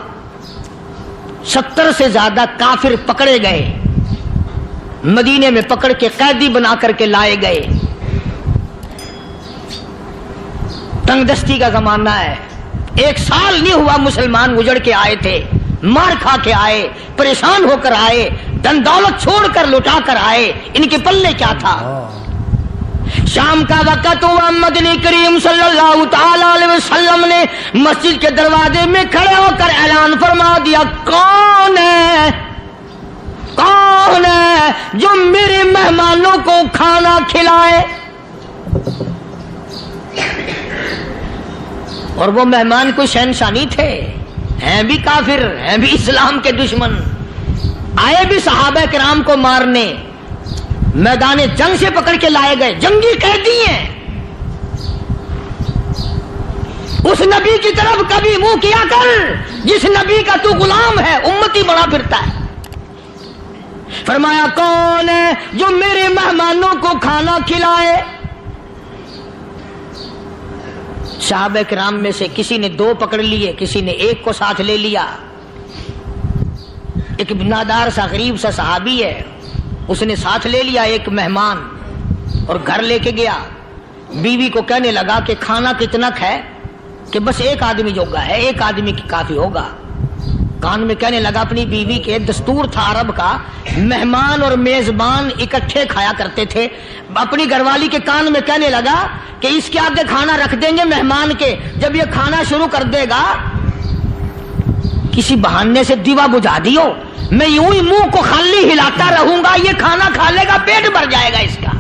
70 سے زیادہ کافر پکڑے گئے, مدینے میں پکڑ کے قیدی بنا کر کے لائے گئے. تنگ دستی کا زمانہ ہے, 1 سال نہیں ہوا مسلمان اجڑ کے آئے تھے, مار کھا کے آئے, پریشان ہو کر آئے, دن دولت چھوڑ کر لوٹا کر آئے. ان کے پلے کیا تھا. شام کا وقت ہوا, مدنی کریم صلی اللہ تعالی علیہ وسلم نے مسجد کے دروازے میں کھڑے ہو کر اعلان فرما دیا, کون ہے, کون ہے جو میرے مہمانوں کو کھانا کھلائے. اور وہ مہمان کوئی شہنشاہ نہیں تھے, ہیں بھی کافر, ہیں بھی اسلام کے دشمن, آئے بھی صحابہ کرام کو مارنے, میدان جنگ سے پکڑ کے لائے گئے, جنگی قیدی ہیں. اس نبی کی طرف کبھی منہ کیا کر جس نبی کا تو غلام ہے, امتی بنا پھرتا ہے. فرمایا کون ہے جو میرے مہمانوں کو کھانا کھلائے. صحابہ کرام میں سے کسی نے 2 پکڑ لیے, کسی نے 1 کو ساتھ لے لیا. ایک بنادار سا غریب سا صحابی ہے, اس نے ساتھ لے لیا ایک مہمان اور گھر لے کے گیا. بیوی کو کہنے لگا کہ کھانا کتنا ہے, کہ بس 1 آدمی جوگا ہے, 1 آدمی کی کافی ہوگا. کان میں کہنے لگا اپنی بیوی کے، دستور تھا عرب کا، مہمان اور میزبان اکٹھے کھایا کرتے تھے، اپنی گھر والی کے کان میں کہنے لگا کہ اس کے آگے کھانا رکھ دیں گے مہمان کے، جب یہ کھانا شروع کر دے گا کسی بہانے سے دیوا بجھا دیو، میں یوں ہی منہ کو خالی ہلاتا رہوں گا، یہ کھانا کھا لے گا، پیٹ بھر جائے گا اس کا۔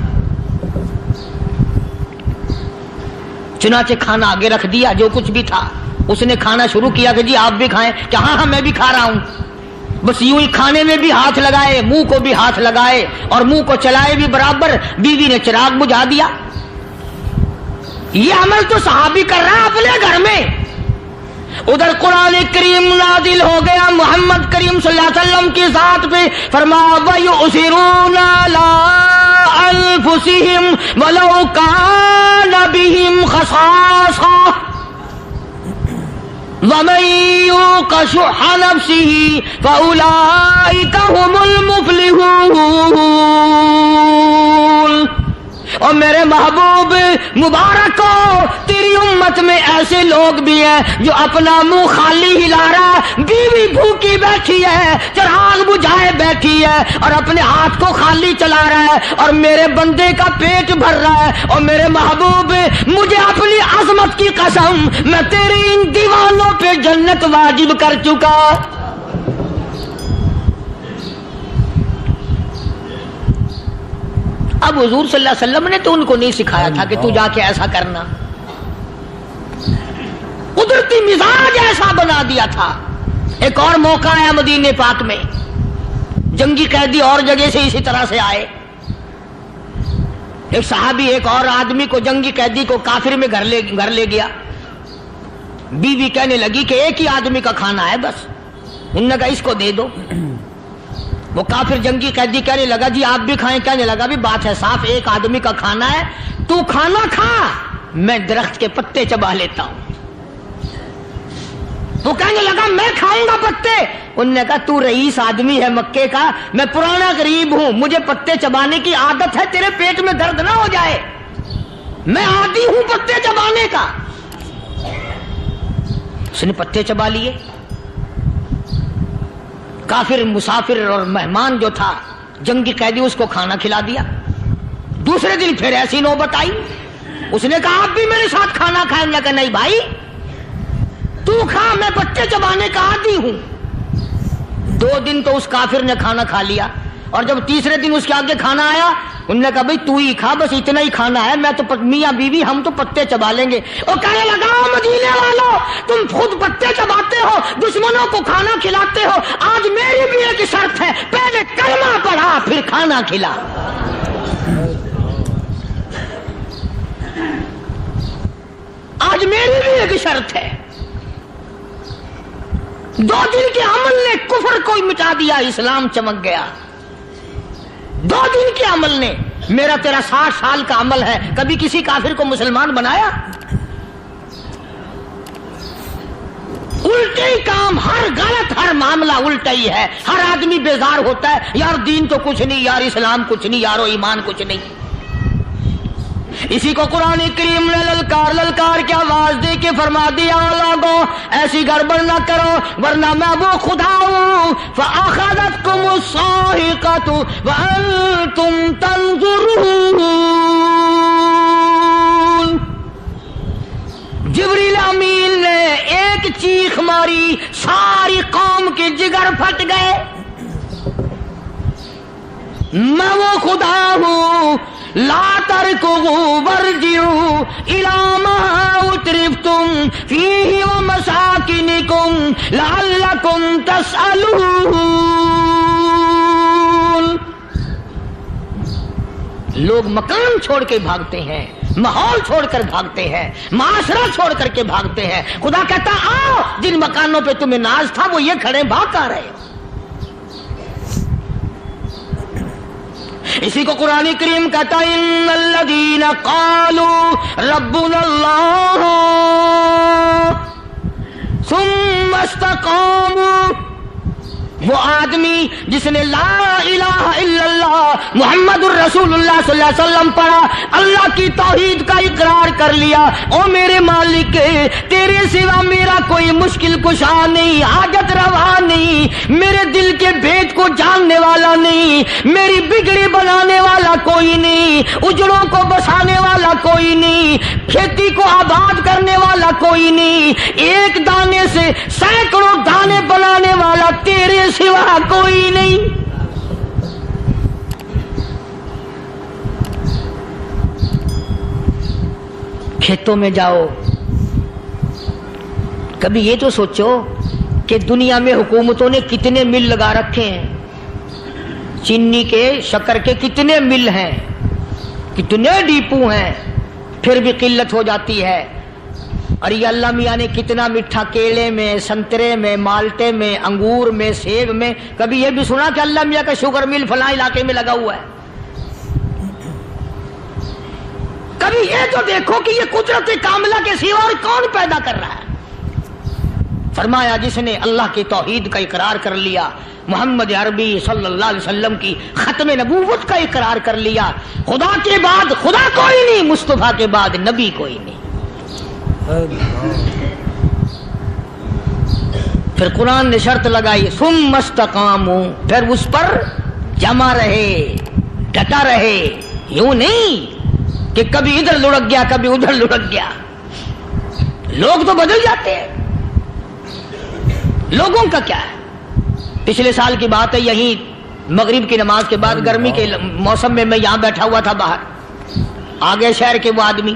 چنانچہ کھانا آگے رکھ دیا، جو کچھ بھی تھا اس نے کھانا شروع کیا کہ جی آپ بھی کھائیں، کہ ہاں ہاں میں بھی کھا رہا ہوں۔ بس یوں ہی کھانے میں بھی ہاتھ لگائے، منہ کو بھی ہاتھ لگائے اور منہ کو چلائے بھی برابر، بیوی نے چراغ بجھا دیا۔ یہ عمل تو صحابی کر رہا ہے اپنے گھر میں، ادھر قرآن کریم نازل ہو گیا محمد کریم صلی اللہ علیہ وسلم کی ذات پہ، فرمایا وَيُؤْثِرُونَ عَلَىٰ أَنفُسِهِمْ وَلَوْ كَانَ بِهِمْ خَصَاصَةٌ وَمَن يُوقَ شُحَّ نَفْسِهِ فَأُولَٰئِكَ هُمُ الْمُفْلِحُونَ۔ اور میرے محبوب مبارک ہو، تیری امت میں ایسے لوگ بھی ہیں جو اپنا منہ خالی ہلا رہا ہے، بیوی بھوکی بیٹھی ہے، چراغ بجھائے بیٹھی ہے اور اپنے ہاتھ کو خالی چلا رہا ہے اور میرے بندے کا پیٹ بھر رہا ہے۔ اور میرے محبوب مجھے اپنی عظمت کی قسم، میں تیرے ان دیوانوں پہ جنت واجب کر چکا۔ اب حضور صلی اللہ علیہ وسلم نے تو ان کو نہیں سکھایا تھا کہ تو جا کے ایسا کرنا، قدرتی مزاج ایسا بنا دیا تھا۔ ایک اور موقع آیا مدینے پاک میں، جنگی قیدی اور جگہ سے اسی طرح سے آئے، ایک صحابی ایک اور آدمی کو، جنگی قیدی کو کافر میں گھر لے گیا۔ بیوی کہنے لگی کہ ایک ہی آدمی کا کھانا ہے بس، انہوں نے کہا اس کو دے دو۔ وہ کافر جنگی قیدی کہنے لگا جی آپ بھی کھائیں، کہنے لگا بھی بات ہے صاف، ایک آدمی کا کھانا ہے، تو کھانا کھا، میں درخت کے پتے چبا لیتا ہوں۔ وہ کہنے لگا میں کھاؤں گا پتے، انہوں نے کہا تو رئیس آدمی ہے مکے کا، میں پرانا غریب ہوں، مجھے پتے چبانے کی عادت ہے، تیرے پیٹ میں درد نہ ہو جائے، میں عادی ہوں پتے چبانے کا۔ اس نے پتے چبا لیے، کافر مسافر اور مہمان جو تھا جنگی قیدی اس کو کھانا کھلا دیا۔ دوسرے دن پھر ایسی نوبت آئی، اس نے کہا آپ بھی میرے ساتھ کھانا کھائیں گے؟ کہ نہیں بھائی تو کھا، میں پتے چبانے کا عادی ہوں۔ 2 دن تو اس کافر نے کھانا کھا لیا، اور جب تیسرے دن اس کے آگے کھانا آیا، انہوں نے کہا بھائی تو ہی کھا، بس اتنا ہی کھانا ہے، میں تو میاں بیوی ہم تو پتے چبا لیں گے۔ اور کہنے لگا مدینے والوں تم خود پتے چباتے ہو، دشمنوں کو کھانا کھلاتے ہو، آج میری بھی ایک شرط ہے، پہلے کلمہ پڑھا پھر کھانا کھلا۔ آج میری بھی ایک شرط ہے۔ 2 دن کے عمل نے کفر کو مٹا دیا، اسلام چمک گیا۔ 2 دن کے عمل نے، میرا تیرا 60 سال کا عمل ہے، کبھی کسی کافر کو مسلمان بنایا؟ الٹے ہی کام، ہر غلط، ہر معاملہ الٹا ہی ہے، ہر آدمی بیزار ہوتا ہے، یار دین تو کچھ نہیں، یار اسلام کچھ نہیں، یارو ایمان کچھ نہیں۔ اسی کو قرآن کریم نے للکار کے آواز دے کے فرما دیا لوگوں ایسی گڑبڑ نہ کرو ورنہ میں وہ خدا ہوں۔ فَأَخَذَتْكُمُ الصَّاعِقَةُ وَأَنْتُمْ تَنظُرُونَ۔ جبریل امین نے ایک چیخ ماری، ساری قوم کے جگر پھٹ گئے۔ میں وہ خدا ہوں، لا تركضوا وارجعوا إلى ما أترفتم فيه ومساكنكم لعلكم تسألون۔ لوگ مکان چھوڑ کے بھاگتے ہیں، ماحول چھوڑ کر بھاگتے ہیں، معاشرہ چھوڑ کر کے بھاگتے ہیں۔ خدا کہتا آؤ، جن مکانوں پہ تمہیں ناز تھا وہ یہ کھڑے بھاگ کر رہے ہو۔ اسی کو قرآن کریم کہتا ہے ان الذین قالوا ربنا اللہ ثم استقاموا وہ آدمی جس نے لا الہ الا اللہ محمد الرسول اللہ صلی اللہ علیہ وسلم پڑھا، اللہ کی توحید کا اقرار کر لیا، او میرے مالک تیرے سوا میرا کوئی مشکل کشا نہیں، حاجت روا نہیں، میرے دل کے بھید کو جاننے والا نہیں، میری بگڑی بنانے والا کوئی نہیں، اجڑوں کو بسانے والا کوئی نہیں، کھیتی کو آباد کرنے والا کوئی نہیں، ایک دانے سے سینکڑوں دانے بنانے والا تیرے سوا کوئی نہیں۔ کھیتوں میں جاؤ، کبھی یہ تو سوچو کہ دنیا میں حکومتوں نے کتنے مل لگا رکھے ہیں، چینی کے، شکر کے کتنے مل ہیں، کتنے ڈیپو ہیں، پھر بھی قلت ہو جاتی ہے۔ اور یہ اللہ میاں نے کتنا میٹھا کیلے میں، سنترے میں، مالٹے میں، انگور میں، سیب میں، کبھی یہ بھی سنا کہ اللہ میاں کا شوگر مل فلاں علاقے میں لگا ہوا ہے؟ کبھی یہ تو دیکھو کہ یہ قدرت کاملہ کے سوا اور کون پیدا کر رہا ہے؟ فرمایا جس نے اللہ کی توحید کا اقرار کر لیا، محمد عربی صلی اللہ علیہ وسلم کی ختم نبوت کا اقرار کر لیا، خدا کے بعد خدا کوئی نہیں، مصطفیٰ کے بعد نبی کوئی نہیں۔ پھر قرآن نے شرط لگائی ثم استقاموا، پھر اس پر جمع رہے، ڈٹا رہے، یوں نہیں کہ کبھی ادھر لڑک گیا کبھی ادھر لڑک گیا۔ لوگ تو بدل جاتے ہیں، لوگوں کا کیا ہے؟ پچھلے سال کی بات ہے، یہیں مغرب کی نماز کے بعد گرمی کے موسم میں یہاں بیٹھا ہوا تھا، باہر آگے شہر کے وہ آدمی،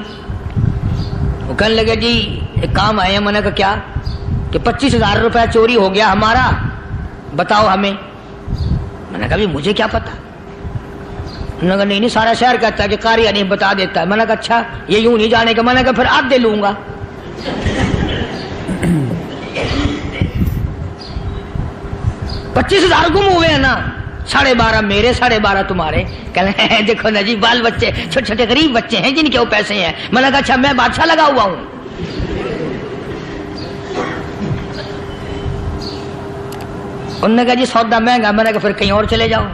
وہ کہنے لگے جی ایک کام آئے ہیں۔ میں نے کہا کیا؟ کہ 25,000 روپے چوری ہو گیا ہمارا، بتاؤ ہمیں۔ میں نے کہا بھی مجھے کیا پتا؟ انہوں نے کہا نہیں سارا شہر کہتا ہے کہ قاریہ نہیں بتا دیتا ہے۔ میں نے کہا اچھا یہ یوں نہیں جانے کا؟ میں نے کہا پھر آدھے لوں گا۔ 25,000 گم ہوئے ہیں نا، 12.5 میرے 12.5 تمہارے۔ کہنے ہیں دیکھو نا جی بال بچے چھوٹے چھوٹے غریب بچے ہیں جن کے وہ پیسے ہیں۔ میں نے کہا اچھا میں بادشاہ لگا ہوا ہوں؟ انہوں نے کہا جی سودا مہنگا۔ میں نے کہا پھر کہیں اور چلے جاؤ۔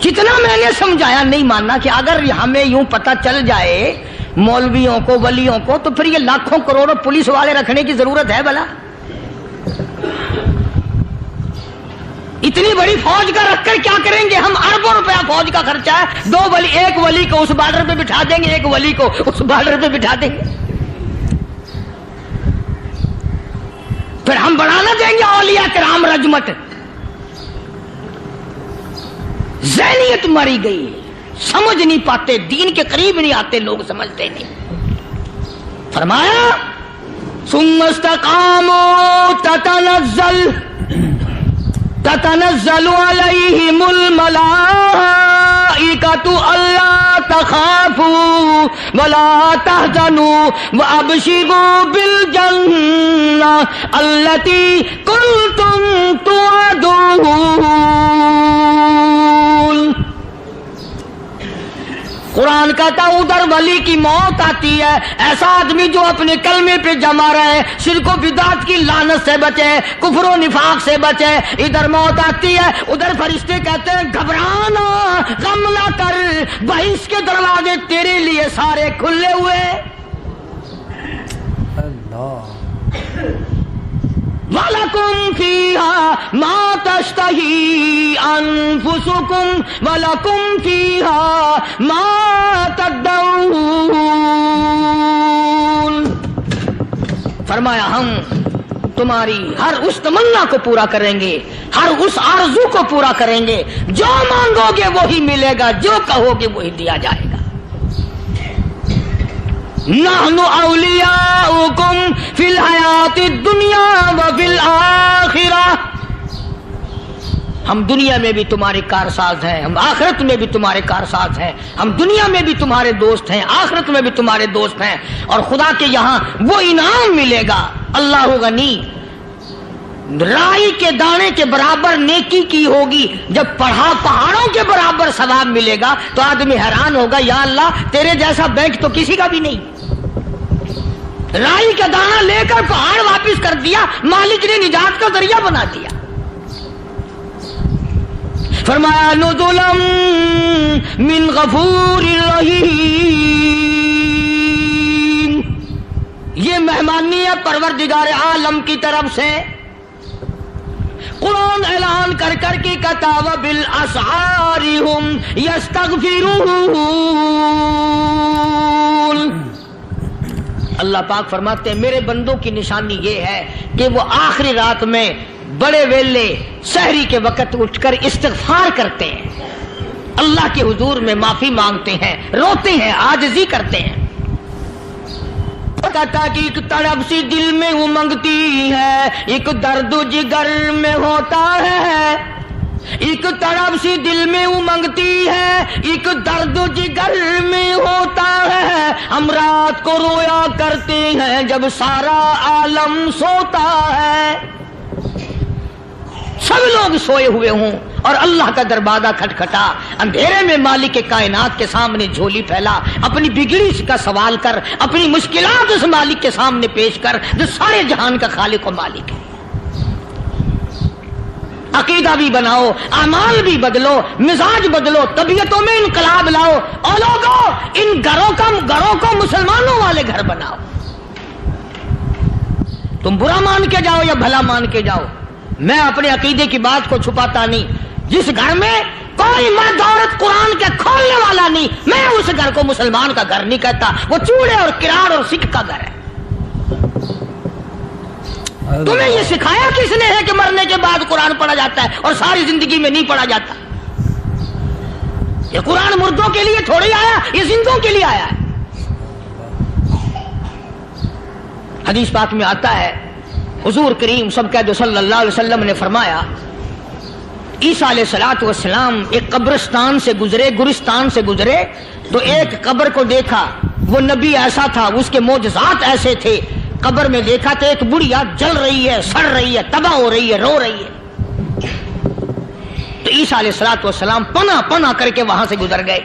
جتنا میں نے سمجھایا نہیں ماننا کہ اگر ہمیں یوں پتہ چل جائے مولویوں کو، ولیوں کو، تو پھر یہ لاکھوں کروڑوں پولیس والے رکھنے کی ضرورت ہے بھلا؟ اتنی بڑی فوج کا رکھ کر کیا کریں گے ہم؟ اربوں روپیہ فوج کا خرچہ ہے، 2 ولی، ایک ولی کو اس بارڈر پہ بٹھا دیں گے، ایک ولی کو اس بارڈر پہ بٹھا دیں گے، پھر ہم بڑھانا دیں گے اولیاء کرام رجمت۔ ذہنیت ماری گئی، سمجھ نہیں پاتے، دین کے قریب نہیں آتے لوگ، سمجھتے نہیں۔ فرمایا ثم استقاموا تتنزل علیہم الملائکۃ الا تخافوا ولا تحزنوا وابشروا بالجنہ التی کنتم توعدون۔ قرآن کہتا ہے ادھر ولی کی موت آتی ہے، ایسا آدمی جو اپنے کلمے پہ جمع رہے، شرک و بدعت کی لعنت سے بچے، کفر و نفاق سے بچے۔ ادھر موت آتی ہے، ادھر فرشتے کہتے ہیں گھبرانا، غم نہ کر، بہشت کے دروازے تیرے لیے سارے کھلے ہوئے۔ وَلَكُمْ فِيهَا مَا تَشْتَهِي أَنفُسُكُمْ وَلَكُمْ فِيهَا مَا تَدَّعُونَ۔ فرمایا ہم تمہاری ہر اس تمنا کو پورا کریں گے، ہر اس آرزو کو پورا کریں گے، جو مانگو گے وہی ملے گا، جو کہو گے وہی دیا جائے گا۔ نحن اولیاؤکم فی الحیات الدنیا وفی الآخرہ، ہم دنیا میں بھی تمہارے کارساز ہیں، ہم آخرت میں بھی تمہارے کارساز ہیں، ہم دنیا میں بھی تمہارے دوست ہیں، آخرت میں بھی تمہارے دوست ہیں، اور خدا کے یہاں وہ انعام ملے گا۔ اللہ غنی، رائی کے دانے کے برابر نیکی کی ہوگی، جب پڑھا پہاڑوں کے برابر ثواب ملے گا تو آدمی حیران ہوگا، یا اللہ تیرے جیسا بینک تو کسی کا بھی نہیں۔ رائی کا دانہ لے کر پہاڑ واپس کر دیا، مالک نے نجات کا ذریعہ بنا دیا۔ فرمایا نزلا من غفور رحیم، یہ مہمانی ہے پروردگار عالم کی طرف سے۔ قرآن اعلان کر کر کے کہتا وبالاسحار ہم یستغفرون۔ اللہ پاک فرماتے ہیں میرے بندوں کی نشانی یہ ہے کہ وہ آخری رات میں بڑے ویلے سحری کے وقت اٹھ کر استغفار کرتے ہیں، اللہ کے حضور میں معافی مانگتے ہیں، روتے ہیں، عاجزی کرتے ہیں۔ کہتا کہ ایک تڑپ سی دل میں امنگتی ہے، ایک درد جگر میں ہوتا ہے، ایک تڑپ سی دل میں امنگتی ہے، ایک درد جگر میں ہوتا ہے، ہم رات کو رویا کرتے ہیں جب سارا عالم سوتا ہے۔ سب لوگ سوئے ہوئے ہوں اور اللہ کا دروازہ کھٹکھٹا، اندھیرے میں مالک کائنات کے سامنے جھولی پھیلا، اپنی بگڑی کا سوال کر، اپنی مشکلات اس مالک کے سامنے پیش کر جو سارے جہان کا خالق و مالک ہے۔ عقیدہ بھی بناؤ، اعمال بھی بدلو، مزاج بدلو، طبیعتوں میں انقلاب لاؤ، اور لوگوں ان گھروں کو مسلمانوں والے گھر بناؤ۔ تم برا مان کے جاؤ یا بھلا مان کے جاؤ، میں اپنے عقیدے کی بات کو چھپاتا نہیں۔ جس گھر میں کوئی مرد عورت قرآن کے کھولنے والا نہیں، میں اس گھر کو مسلمان کا گھر نہیں کہتا، وہ چوڑے اور کراڑ اور سکھ کا گھر ہے۔ تمہیں یہ سکھایا کس نے ہے کہ مرنے کے بعد قرآن پڑھا جاتا ہے اور ساری زندگی میں نہیں پڑھا جاتا؟ یہ قرآن مردوں کے لیے تھوڑی آیا، یہ زندوں کے لیے آیا ہے۔ حدیث پاک میں آتا ہے حضور کریم سب کہہ دو صلی اللہ علیہ وسلم نے فرمایا عیسیٰ علیہ الصلوۃ والسلام ایک قبرستان سے گزرے، گورستان سے گزرے تو ایک قبر کو دیکھا، وہ نبی ایسا تھا، اس کے معجزات ایسے تھے۔ قبر میں دیکھا تو ایک بڑھیا جل رہی ہے، سڑ رہی ہے، تباہ ہو رہی ہے، رو رہی ہے۔ تو عیسیٰ علیہ الصلوۃ والسلام پناہ کر کے وہاں سے گزر گئے۔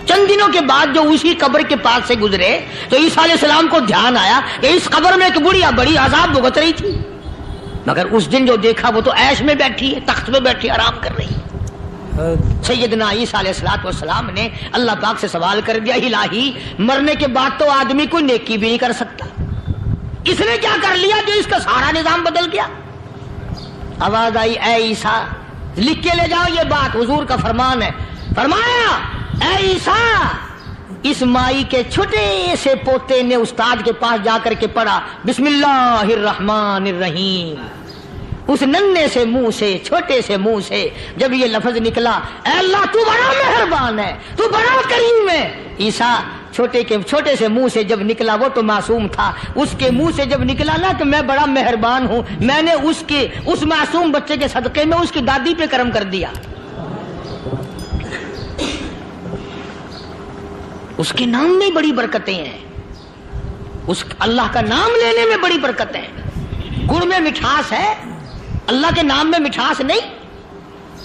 چند دنوں کے بعد جو اسی قبر کے پاس سے گزرے تو عیسیٰ علیہ السلام کو دھیان آیا کہ اس قبر میں ایک بڑھیا بڑی عذاب بھگت رہی تھی، مگر اس دن جو دیکھا وہ تو عیش میں بیٹھی ہے، تخت میں بیٹھی آرام کر رہی ہے۔ سیدنا عیسیٰ علیہ الصلوۃ والسلام نے اللہ پاک سے سوال کر دیا، الہی مرنے کے بعد تو آدمی کوئی نیکی بھی نہیں کر سکتا، اس نے کیا کر لیا جو اس کا سارا نظام بدل گیا؟ آواز آئی اے عیسیٰ لکھ کے لے جاؤ یہ بات، حضور کا فرمان ہے۔ فرمایا اے عیسیٰ اس مائی کے چھوٹے سے پوتے نے استاد کے پاس جا کر کے پڑھا بسم اللہ الرحمن الرحیم، اس ننھے سے منہ سے، چھوٹے سے منہ سے جب یہ لفظ نکلا اے اللہ تو بڑا مہربان ہے، تو بڑا کریم ہے، عیسیٰ چھوٹے سے منہ سے جب نکلا، وہ تو معصوم تھا، اس کے منہ سے جب نکلا نا تو میں بڑا مہربان ہوں، میں نے اس معصوم بچے کے صدقے میں اس کی دادی پہ کرم کر دیا، اس کے نام میں بڑی برکتیں ہیں، اس اللہ کا نام لینے میں بڑی برکتیں ہیں۔ گڑ میں مٹھاس ہے، اللہ کے نام میں مٹھاس نہیں،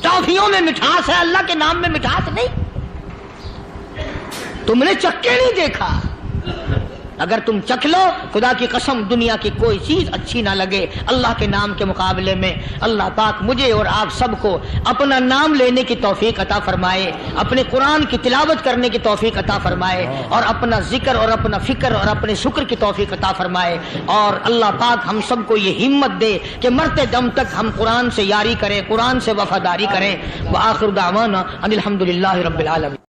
ٹافیوں میں مٹھاس ہے، اللہ کے نام میں مٹھاس نہیں۔ تم نے چکھ کے نہیں دیکھا، اگر تم چکھ لو خدا کی قسم دنیا کی کوئی چیز اچھی نہ لگے اللہ کے نام کے مقابلے میں۔ اللہ پاک مجھے اور آپ سب کو اپنا نام لینے کی توفیق عطا فرمائے، اپنے قرآن کی تلاوت کرنے کی توفیق عطا فرمائے، اور اپنا ذکر اور اپنا فکر اور اپنے شکر کی توفیق عطا فرمائے، اور اللہ پاک ہم سب کو یہ ہمت دے کہ مرتے دم تک ہم قرآن سے یاری کریں، قرآن سے وفاداری کریں۔ وآخر دعوانا ان الحمد للہ رب العالمین۔